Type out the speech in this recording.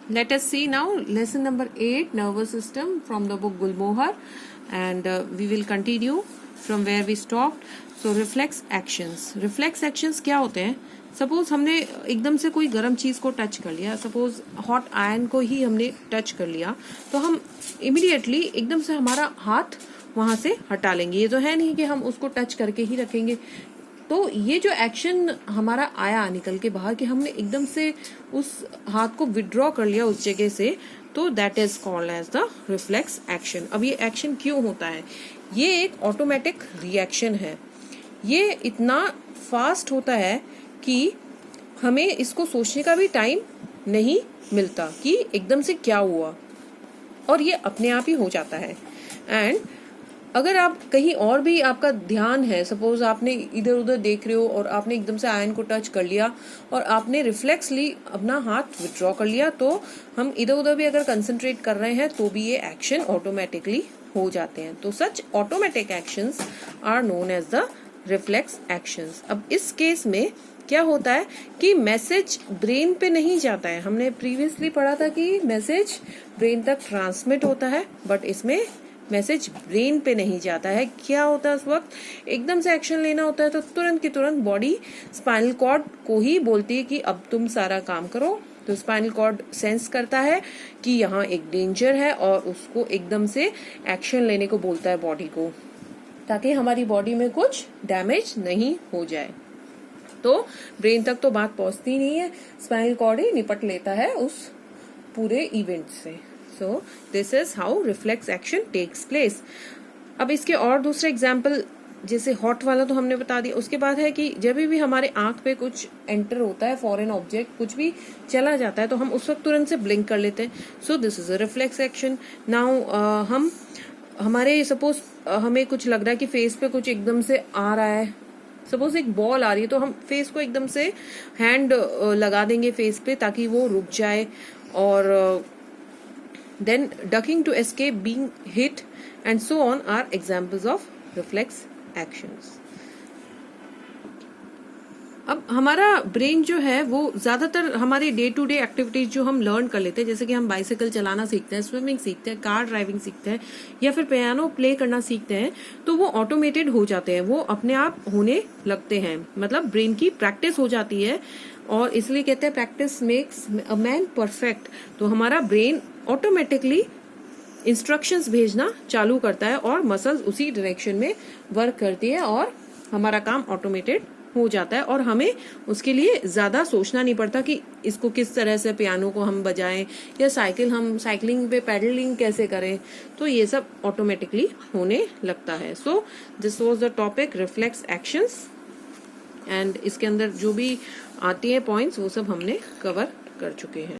Let us see now lesson number 8, nervous system, from the book Gulmohar, and we will continue from where we stopped. So reflex actions. Reflex actions क्या होते हैं? Suppose हमने एकदम से कोई गर्म चीज को टच कर लिया, सपोज हॉट आयरन को ही हमने टच कर लिया, तो हम इमीडिएटली एकदम से हमारा हाथ वहां से हटा लेंगे। ये तो है नहीं कि हम उसको टच करके ही रखेंगे। तो ये जो एक्शन हमारा आया निकल के बाहर कि हमने एकदम से उस हाथ को विड्रॉ कर लिया उस जगह से, तो that is called as the reflex action. अब ये एक्शन क्यों होता है? ये एक ऑटोमेटिक रिएक्शन है। ये इतना फास्ट होता है कि हमें इसको सोचने का भी टाइम नहीं मिलता कि एकदम से क्या हुआ, और ये अपने आप ही हो जाता है। एंड अगर आप कहीं और भी आपका ध्यान है, सपोज आपने इधर उधर देख रहे हो और आपने एकदम से आयरन को टच कर लिया और आपने रिफ्लेक्सली अपना हाथ विथड्रॉ कर लिया, तो हम इधर उधर भी अगर कंसंट्रेट कर रहे हैं तो भी ये एक्शन ऑटोमेटिकली हो जाते हैं। तो such automatic actions are known as the reflex actions. अब इस केस में क्या होता है कि मैसेज ब्रेन पे नहीं जाता है। हमने प्रीवियसली पढ़ा था कि मैसेज ब्रेन तक ट्रांसमिट होता है, बट इसमें मैसेज ब्रेन पे नहीं जाता है। क्या होता है उस वक्त? एकदम से एक्शन लेना होता है तो तुरंत की तुरंत बॉडी स्पाइनल कॉर्ड को ही बोलती है कि अब तुम सारा काम करो। तो स्पाइनल कॉर्ड सेंस करता है कि यहाँ एक डेंजर है और उसको एकदम से एक्शन लेने को बोलता है बॉडी को, ताकि हमारी बॉडी में कुछ डैमेज नहीं हो जाए। तो ब्रेन तक तो बात पहुंचती नहीं है, स्पाइनल कॉर्ड ही निपट लेता है उस पूरे इवेंट से। So this is how reflex action takes place. अब इसके और दूसरे एग्जाम्पल, जैसे हॉट वाला तो हमने बता दिया। उसके बाद है कि जब भी हमारे आंख पे कुछ एंटर होता है, फॉरेन ऑब्जेक्ट कुछ भी चला जाता है, तो हम उस वक्त तुरंत से ब्लिंक कर लेते हैं। So this is a reflex action. Now हम हमारे सपोज हमें कुछ लग रहा है कि फेस पे कुछ एकदम से आ रहा है, सपोज एक बॉल आ रही है, तो हम फेस को एकदम से हैंड लगा देंगे फेस पे ताकि वो रुक जाए, और then ducking to escape being hit and so on are examples of reflex actions. अब हमारा ब्रेन जो है वो ज्यादातर हमारे डे टू डे एक्टिविटीज जो हम लर्न कर लेते हैं, जैसे कि हम बाइसाइकिल चलाना सीखते हैं, स्विमिंग सीखते हैं, कार ड्राइविंग सीखते हैं, या फिर पियानो प्ले करना सीखते हैं, तो वो ऑटोमेटेड हो जाते हैं, वो अपने आप होने लगते हैं। मतलब ब्रेन की प्रैक्टिस हो जाती है, और इसलिए कहते हैं practice makes a man perfect. तो हमारा ब्रेन ऑटोमेटिकली इंस्ट्रक्शंस भेजना चालू करता है और मसल्स उसी डायरेक्शन में वर्क करती है, और हमारा काम ऑटोमेटेड हो जाता है, और हमें उसके लिए ज्यादा सोचना नहीं पड़ता कि इसको किस तरह से पियानो को हम बजाएं, या साइकिलिंग पे पैडलिंग कैसे करें। तो ये सब ऑटोमेटिकली होने लगता है। So this was the topic reflex actions, and इसके अंदर जो भी आती है पॉइंट्स वो सब हमने कवर कर चुके हैं।